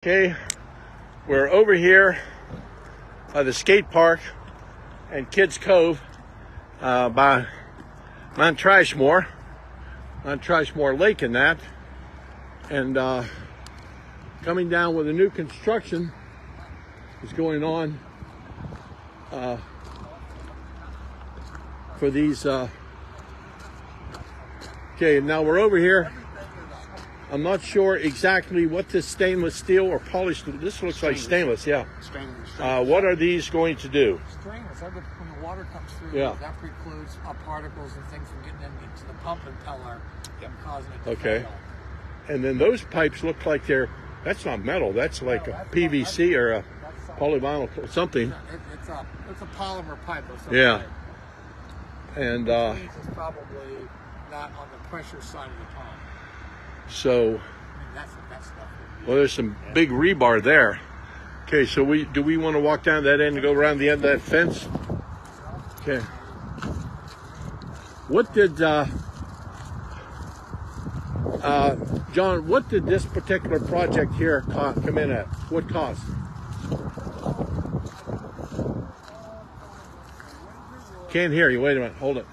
Okay, we're over here by the skate park and Kids Cove by Mount Trashmore Lake and that. And coming down with a new construction is going on for these. Okay, now we're over here. I'm not sure exactly what this stainless steel or polished. This looks like stainless, yeah. Stainless. What are these going to do? Stainless. When the water comes through, Yeah. that precludes particles and things from getting into the pump impeller and causing it to Okay. fail. And then those pipes look like that's not metal. That's like a PVC or a polyvinyl something. It's a polymer pipe of some Yeah. type. And Which means it's probably not on the pressure side of the pump. so, I mean, that's stuff. well, there's some big rebar there. Okay, so do we want to walk down that end and go around the end of that fence? Okay. What did John? What did this particular project here come in at? What cost? Can't hear you. Wait a minute. Hold it.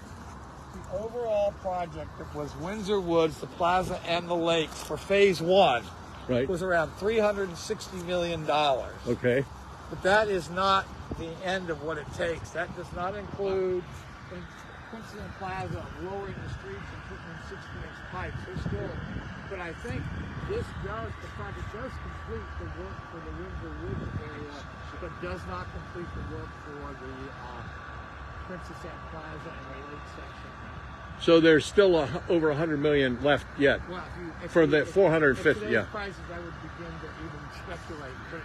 The overall project was Windsor Woods, the plaza, and the lakes for phase one. Right. Was around $360 million. Okay. But that is not the end of what it takes. That does not include Quincy and Plaza lowering the streets and putting in 60-inch pipes. There's still, but I think the project does complete the work for the Windsor Woods area, but does not complete the work for the Princess Anne Plaza and the lake section. So there's still over 100 million left yet. Well, For the 450, today's yeah. prices, I would begin to even speculate. But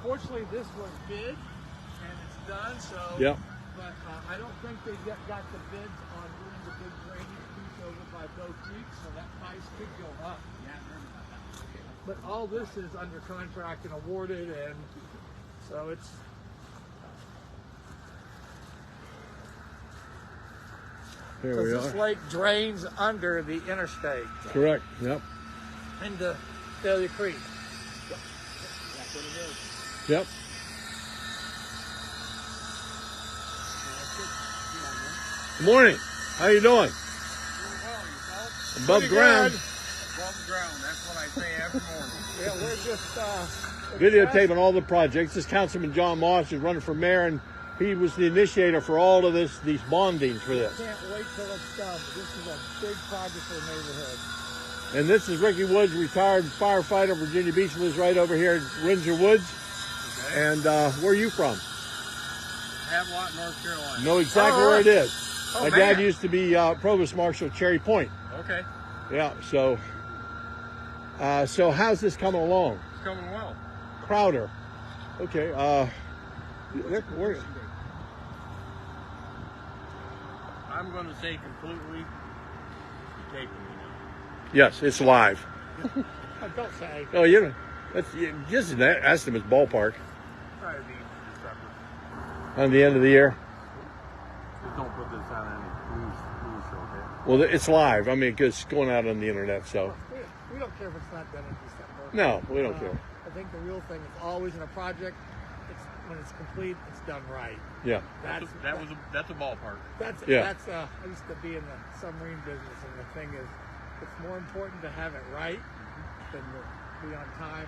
fortunately, this was bid and it's done. So, Yeah. But I don't think they got the bids on doing the big drainage piece over by Bow Creek, so that price could go up. Yeah, I heard about that. But all this is under contract and awarded, and so it's. Here Because we this are. lake drains under the interstate Correct. Yep. into Failure Creek. That's what it is. Yep. Good morning. How you doing? Above Pretty ground. good. Above ground, that's what I say every morning. Yeah, we're just Videotaping all the projects. This Councilman John Moss is running for mayor, and he was the initiator for all of these bondings for this. Can't wait till it's done. This is a big project for the neighborhood. And this is Ricky Woods, retired firefighter, Virginia Beach, lives right over here in Windsor Woods. Okay. And where are you from? Havelock, North Carolina. Know exactly where it is. Oh, My dad man. used to be provost marshal at Cherry Point. Okay. Yeah, so how's this coming along? It's coming well. Crowder. Okay, where? I'm going to say completely taping me now. Yes, it's live. Don't say. Oh, just ask them his ballpark Probably be December. on the end of the year. Just don't put this on any news show, okay? Well, it's live. I mean, it's going out on the internet, so. We don't care if it's not done in December. No, we don't care. I think the real thing is always in a project, when it's complete, it's done right. Yeah. That's a ballpark. Yeah. I used to be in the submarine business, and the thing is, it's more important to have it right than to be on time.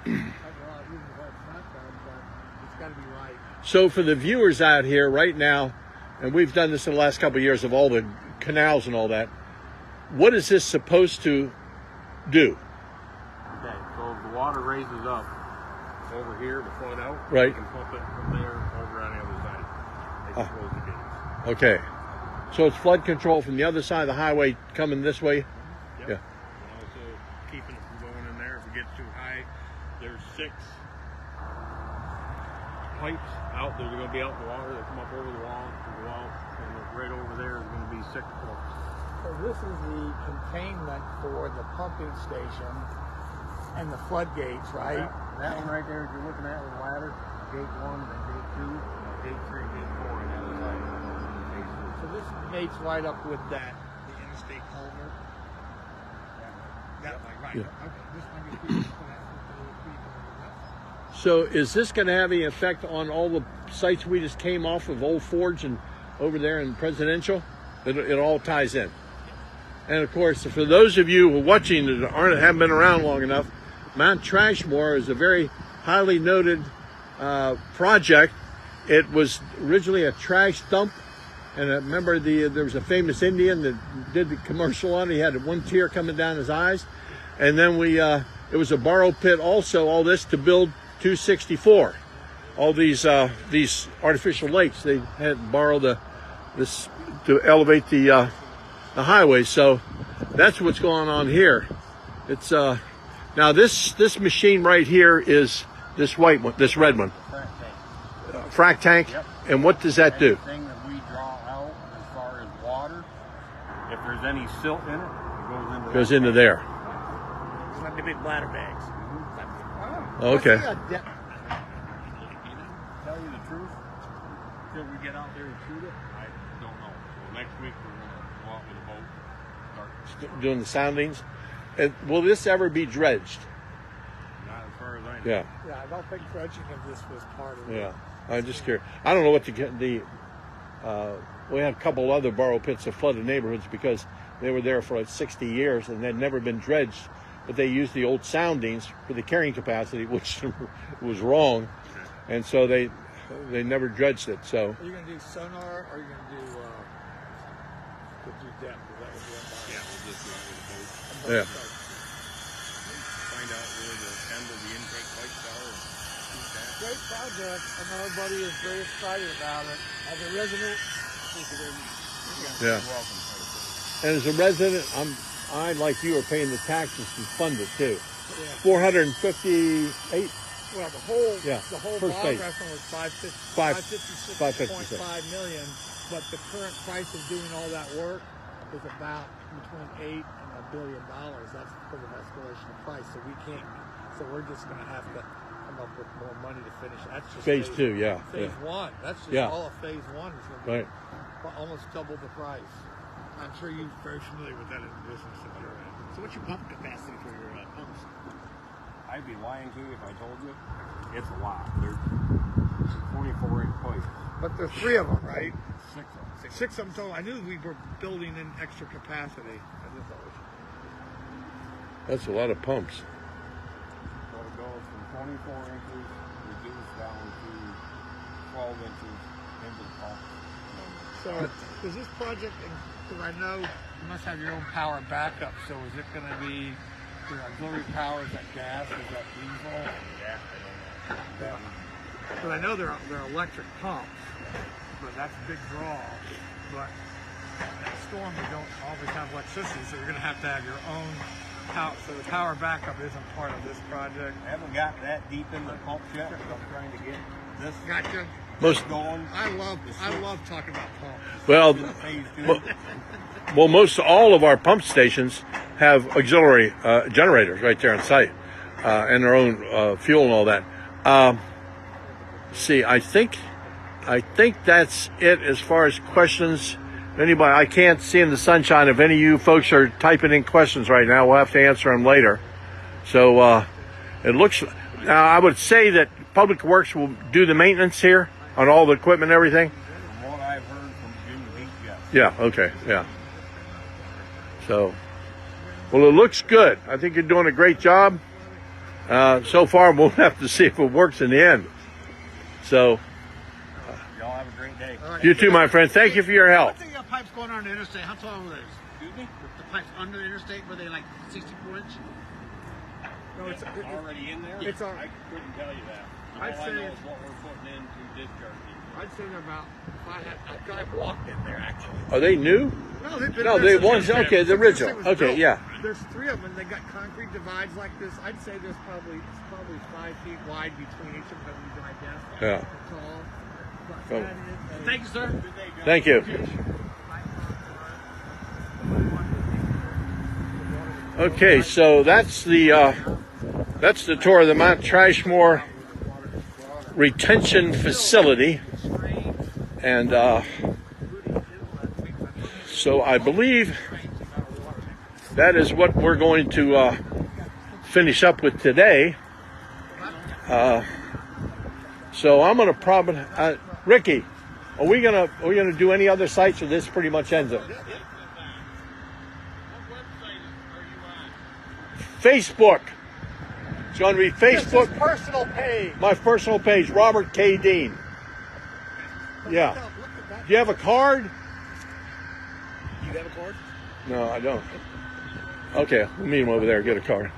Even when it's not done, but it's got to be right. So for the viewers out here right now, and we've done this in the last couple of years of all the canals and all that, what is this supposed to do? Okay, so if the water raises up over here to flood out, Right. you can pump it from there over on the other side. They can close the gates. Okay. So it's flood control from the other side of the highway coming this way? Yep. Yeah. And also keeping it from going in there. If it gets too high, there's 6 pipes out there. They're going to be out in the water. They come up over the wall, and go out, and right over there is going to be 6 pumps. So this is the containment for the pumping station and the floodgates, right? That one right there, if you're looking at with the ladder, gate 1, then gate 2, gate 3, gate 4, and that was like gate 4. So this gate's right up with the interstate culvert. That way, right? Yeah. Okay, this one gets So is this going to have any effect on all the sites we just came off of Old Forge and over there in Presidential? It all ties in. And of course, for those of you who are watching that haven't been around long enough, Mount Trashmore is a very highly noted project. It was originally a trash dump, and I remember there was a famous Indian that did the commercial on it. He had one tear coming down his eyes, and then it was a borrow pit also. All this to build 264. All these artificial lakes, they had borrowed this to elevate the highway. So that's what's going on here. It's now this machine right here is this white one, this red one. Frac tank. Yep. And what does that do? Anything that we draw out as far as water, if there's any silt in it, it goes into there. It's like the big bladder bags. Okay. Tell you the truth, until we get out there and shoot it, I don't know. So next week we're going to go out with a boat, start Doing the soundings. And will this ever be dredged? not as far as I know. Yeah. Yeah, I don't think dredging of this was part of it. Yeah. I'm just curious. I don't know what we had a couple other borrow pits that flooded neighborhoods because they were there for like 60 years and they'd never been dredged. But they used the old soundings for the carrying capacity, which was wrong, and so they never dredged it. So Are you going to do sonar or are you going to do depth? Yeah, we'll just go out with a boat, yeah. find out where the end of the intake pipes are, and shoot that. Great project. I know everybody is very excited about it. As a resident, Yeah. You're welcome. And as a resident, I like you are paying the taxes to fund it too. yeah. 458. Well, the whole first bond phase. restaurant was 556. 556.5 million, but the current price of doing all that work is about between $8 and $1 billion. That's because of escalation of price. So we're just going to have to come up with more money to finish. That's just Phase 2, yeah. Phase 1. That's just Yeah. all of phase 1 is going to be Right. almost double the price. I'm sure you're very familiar with that in the business that you're in. So what's your pump capacity for your pumps? I'd be lying to you if I told you. It's a lot. They're 24-inch pipes. But there's 3 of them, right? 6 of them. 6 of them total. I knew we were building in extra capacity. That's a lot of pumps. So it goes from 24 inches, reduced down to 12 inches into the pump. So does this project, because I know you must have your own power backup, so is it going to be your auxiliary power? Is that gas? Is that diesel? Yeah, I don't know. Because I know they're electric pumps, but that's a big draw. But at a storm, you don't always have electricity, so you're going to have your own power. So the power backup isn't part of this project. I haven't got that deep in the pump yet, but I'm trying to get this Gotcha. going. I love talking about pumps. Well, Phase 2. most all of our pump stations have auxiliary generators right there on site, and their own fuel and all that. See, I think that's it as far as questions. Anybody, I can't see in the sunshine. If any of you folks are typing in questions right now, we'll have to answer them later. So it looks. Now, I would say that Public Works will do the maintenance here on all the equipment and everything. From what I've heard from Jim Beach, yes. Yeah, okay, yeah. So, well, it looks good. I think you're doing a great job. So far, we'll have to see if it works in the end. So, Y'all have a great day. All right. you too, my friend. Thank you for your help. I think the pipes going on the interstate, how tall were they? Excuse me? The pipes under the interstate, were they like 64 inch? No, it's Already in there? It's I couldn't tell you that. I'd All I say- know is what we're putting in to discharge these. I'd say they're about. I've walked in there actually. Are they new? No, they've been No, there they since ones. it was- Okay, the since original. it was Okay, built. yeah. There's 3 of them. They got concrete divides like this. I'd say there's probably 5 feet wide between each of them. I guess. Yeah. Tall. But Oh. that is Thank you, sir. Thank you. Okay, so that's the tour of the Mount Trashmore retention facility, and so I believe that is what we're going to finish up with today. So I'm gonna probably Ricky, are we gonna do any other sites, or this pretty much ends it? What website are you on? Facebook. It's going to be Facebook. His personal page. My personal page, Robert K. Dean. Yeah. Look at that. Do you have a card? You have a card? No, I don't. Okay, we'll meet him over there. Get a card.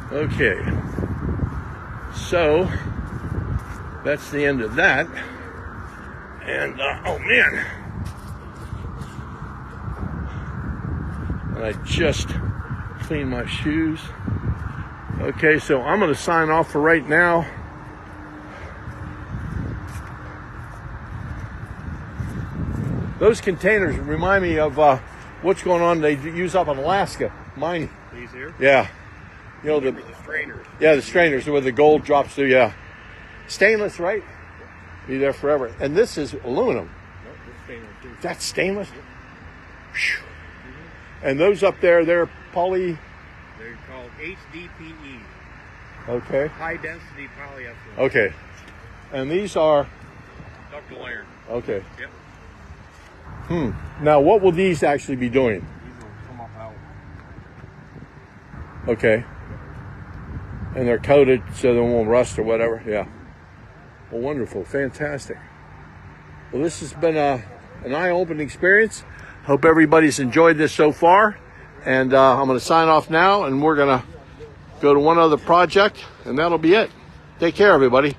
Okay, so that's the end of that. And oh man, and I just cleaned my shoes. Okay, so I'm going to sign off for right now. Those containers remind me of what's going on. They use up in Alaska. Mine. These here? Yeah. You know, The strainers. yeah, the strainers where the gold drops through, yeah. Stainless, right? Be there forever. And this is aluminum. Nope, this stainless too. That's stainless? Phew. And those up there, they're poly... They're called HDPE. Okay. High density polyethylene. Okay. And these are... Ductile iron. Okay. Yep. Now, what will these actually be doing? These will come up out. Okay. And they're coated so they won't rust or whatever. Yeah. Well, wonderful. Fantastic. Well, this has been an eye-opening experience. Hope everybody's enjoyed this so far. And I'm going to sign off now, and we're going to go to one other project, and that'll be it. Take care, everybody.